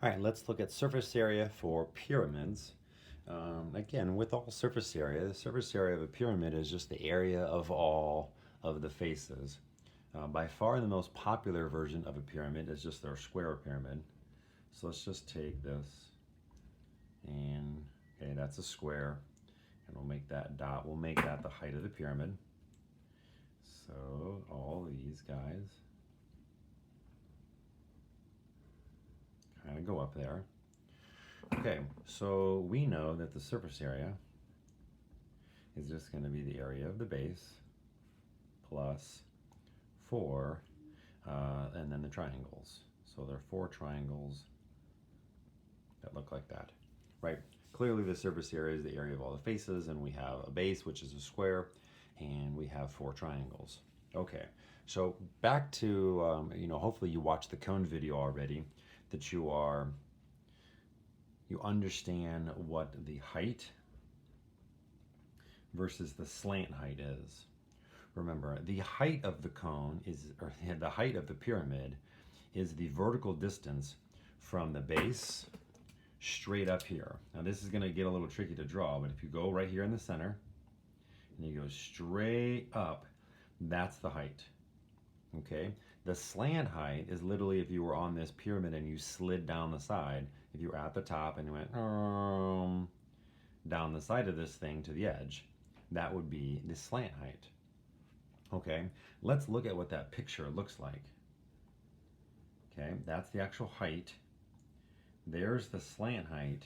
All right, let's look at surface area for pyramids. Again, with all surface area, the surface area of a pyramid is just the area of all of the faces. By far the most popular version of a pyramid is just their square pyramid. So let's just take this and, okay, that's a square. And we'll make that dot, we'll make that the height of the pyramid. So all these guys kind of go up there. Okay, so we know that the surface area is just going to be the area of the base plus 4, and then the triangles. So there are 4 triangles that look like that, right? Clearly the surface area is the area of all the faces, and we have a base, which is a square, and we have 4 triangles. Okay, so back to, hopefully you watched the cone video already, that you understand what the height versus the slant height is. Remember, the height of the cone is, or the height of the pyramid is the vertical distance from the base straight up here. Now this is going to get a little tricky to draw, but if you go right here in the center and you go straight up, that's the height. Okay, the slant height is literally if you were on this pyramid and you slid down the side. If you were at the top and you went down the side of this thing to the edge, that would be the slant height. Okay, let's look at what that picture looks like. Okay, that's the actual height. There's the slant height.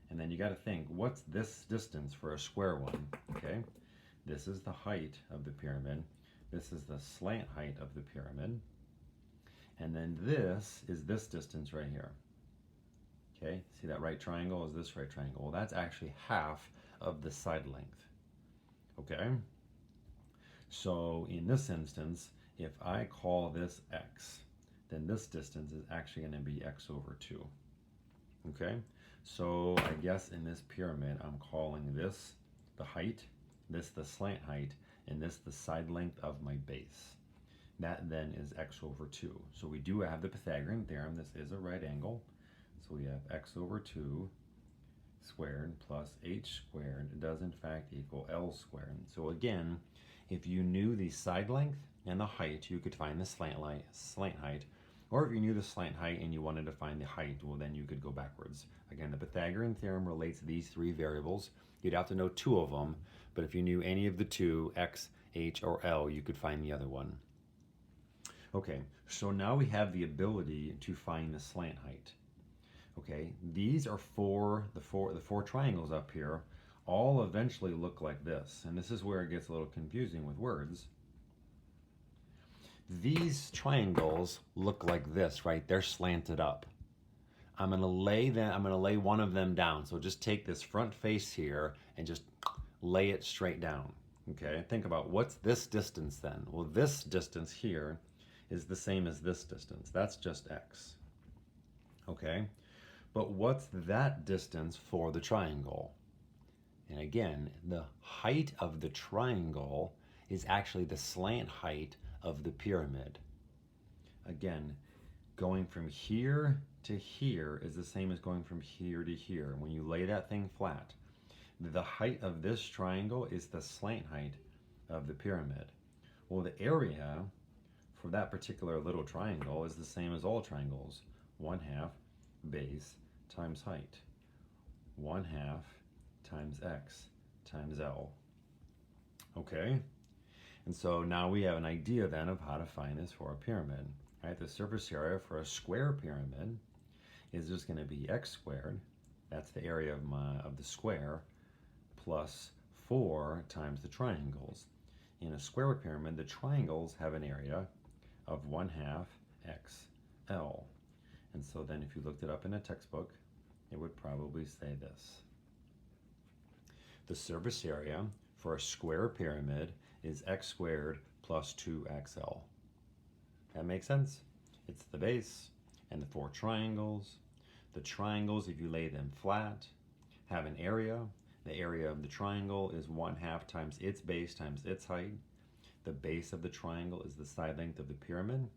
And then you got to think, what's this distance for a square one? Okay, this is the height of the pyramid. This is the slant height of the pyramid. And then this is this distance right here. Okay, see that right triangle is this right triangle. Well, that's actually half of the side length. Okay, so in this instance, if I call this x, then this distance is actually going to be x over 2. Okay, so I guess in this pyramid, I'm calling this the height, this the slant height, and this the side length of my base. That then is x over 2. So we do have the Pythagorean theorem. This is a right angle. So we have x over 2 squared plus h squared does in fact equal L squared. So again, if you knew the side length and the height, you could find the slant height. Or if you knew the slant height and you wanted to find the height, well then you could go backwards. Again, the Pythagorean theorem relates these 3 variables. You'd have to know 2 of them, but if you knew any of the 2, x, h, or L, you could find the other one. Okay, so now we have the ability to find the slant height. Okay, these are the four triangles up here all eventually look like this. And this is where it gets a little confusing with words. These triangles look like this, right? They're slanted up. I'm going to lay one of them down. So just take this front face here and just lay it straight down. Okay, think about what's this distance then? Well, this distance here is the same as this distance. That's just x. Okay, but what's that distance for the triangle? And again, the height of the triangle is actually the slant height of the pyramid. Again, going from here to here is the same as going from here to here. When you lay that thing flat, the height of this triangle is the slant height of the pyramid. Well, the area for that particular little triangle is the same as all triangles. 1/2 base times height. 1/2 times x times L. Okay? And so now we have an idea then of how to find this for a pyramid. Right? The surface area for a square pyramid is just going to be x squared. That's the area of the square plus 4 times the triangles. In a square pyramid, the triangles have an area of 1/2 xl. And so then if you looked it up in a textbook, it would probably say this. The surface area for a square pyramid is x squared plus 2xl. That makes sense? It's the base and the 4 triangles. The triangles, if you lay them flat, have an area. The area of the triangle is 1/2 times its base times its height. The base of the triangle is the side length of the pyramid.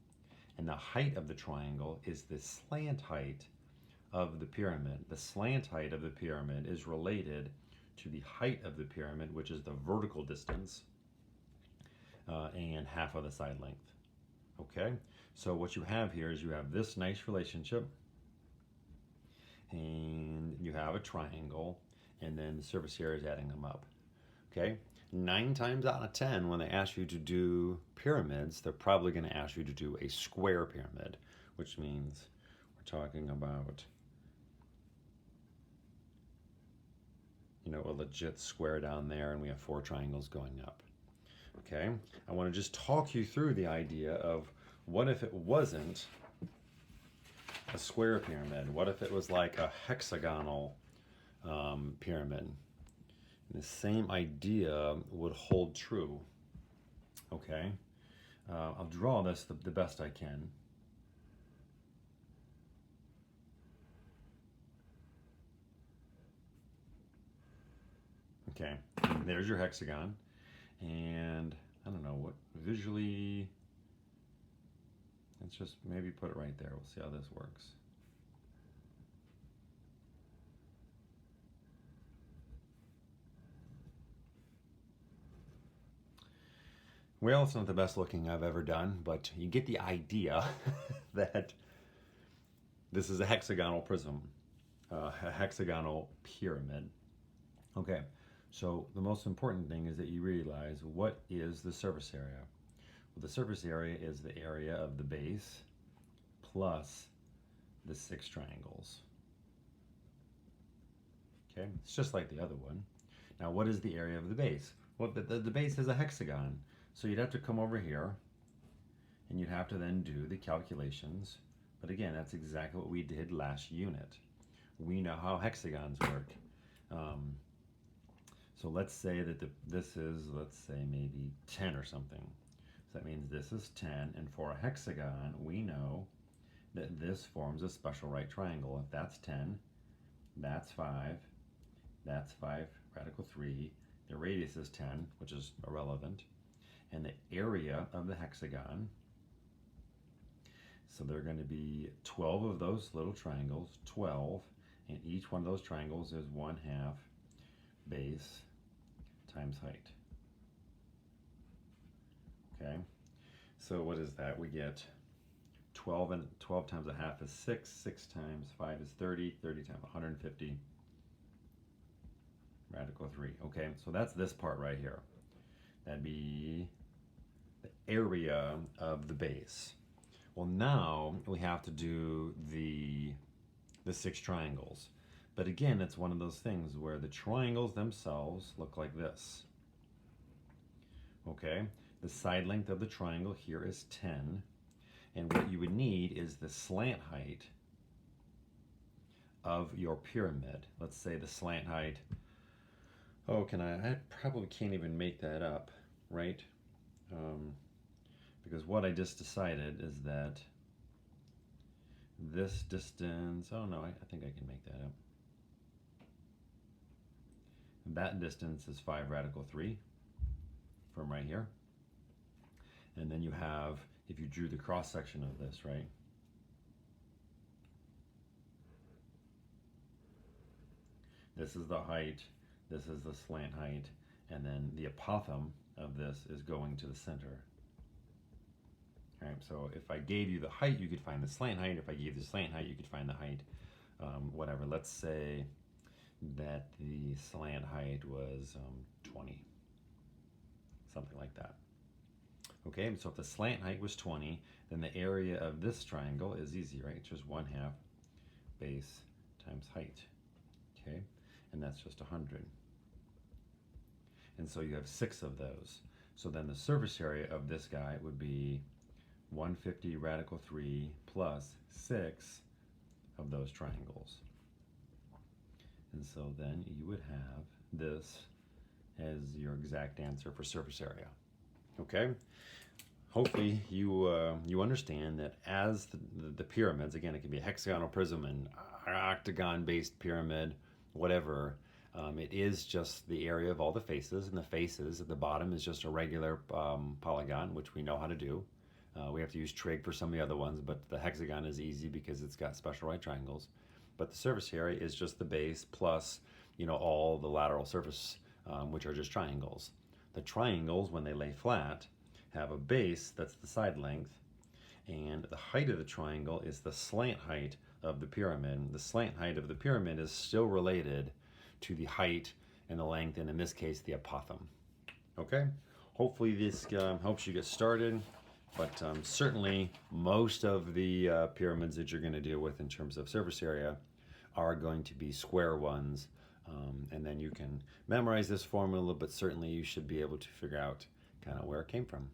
And the height of the triangle is the slant height of the pyramid. The slant height of the pyramid is related to the height of the pyramid, which is the vertical distance, and half of the side length. Okay, so what you have here is you have this nice relationship, and you have a triangle, and then the surface area is adding them up. Okay, 9 times out of 10, when they ask you to do pyramids, they're probably going to ask you to do a square pyramid, which means we're talking about, you know, a legit square down there, and we have 4 triangles going up. Okay, I want to just talk you through the idea of what if it wasn't a square pyramid? What if it was like a hexagonal pyramid? And the same idea would hold true. Okay, I'll draw this the best I can. Okay, and there's your hexagon, and I don't know what visually. Let's just maybe put it right there. We'll see how this works. Well, it's not the best looking I've ever done, but you get the idea that this is a hexagonal prism, a hexagonal pyramid. Okay, so the most important thing is that you realize what is the surface area. Well, the surface area is the area of the base plus the 6 triangles. Okay, it's just like the other one. Now, what is the area of the base? Well, the base is a hexagon, so you'd have to come over here and you'd have to then do the calculations. But again, that's exactly what we did last unit. We know how hexagons work. So let's say that this is, let's say maybe 10 or something. So that means this is 10, and for a hexagon, we know that this forms a special right triangle. If that's 10, that's 5, that's 5 radical 3, the radius is 10, which is irrelevant, and the area of the hexagon, so there are going to be 12 of those little triangles, 12, and each one of those triangles is 1/2 base times height. Okay, so what is that? We get 12, and 12 times 1/2 is 6, 6 times 5 is 30, 30 times 150, radical 3. Okay, so that's this part right here. That'd be the area of the base. Well, now we have to do the 6 triangles. But again, it's one of those things where the triangles themselves look like this. Okay, the side length of the triangle here is 10. And what you would need is the slant height of your pyramid. Let's say the slant height, oh, I probably can't even make that up, right? Because what I just decided is that this distance, oh no, I think I can make that up. That distance is 5 radical 3 from right here. And then you have, if you drew the cross section of this, right? This is the height, this is the slant height, and then the apothem of this is going to the center. All right, so if I gave you the height, you could find the slant height. If I gave the slant height, you could find the height, whatever. Let's say that the slant height was 20, something like that. Okay, so if the slant height was 20, then the area of this triangle is easy, right? It's just 1/2 base times height, okay? And that's just 100. And so you have 6 of those. So then the surface area of this guy would be 150 radical 3 plus 6 of those triangles. And so then you would have this as your exact answer for surface area. Okay? Hopefully you understand that as the pyramids, again, it can be a hexagonal prism, an octagon-based pyramid, whatever. It is just the area of all the faces, and the faces at the bottom is just a regular polygon, which we know how to do. We have to use trig for some of the other ones, but the hexagon is easy because it's got special right triangles. but the surface area is just the base plus, you know, all the lateral surface, which are just triangles. The triangles, when they lay flat, have a base that's the side length, and the height of the triangle is the slant height of the pyramid. The slant height of the pyramid is still related to the height and the length, and in this case, the apothem. Okay? Hopefully this helps you get started, but certainly most of the pyramids that you're going to deal with in terms of surface area are going to be square ones, and then you can memorize this formula, but certainly you should be able to figure out kind of where it came from.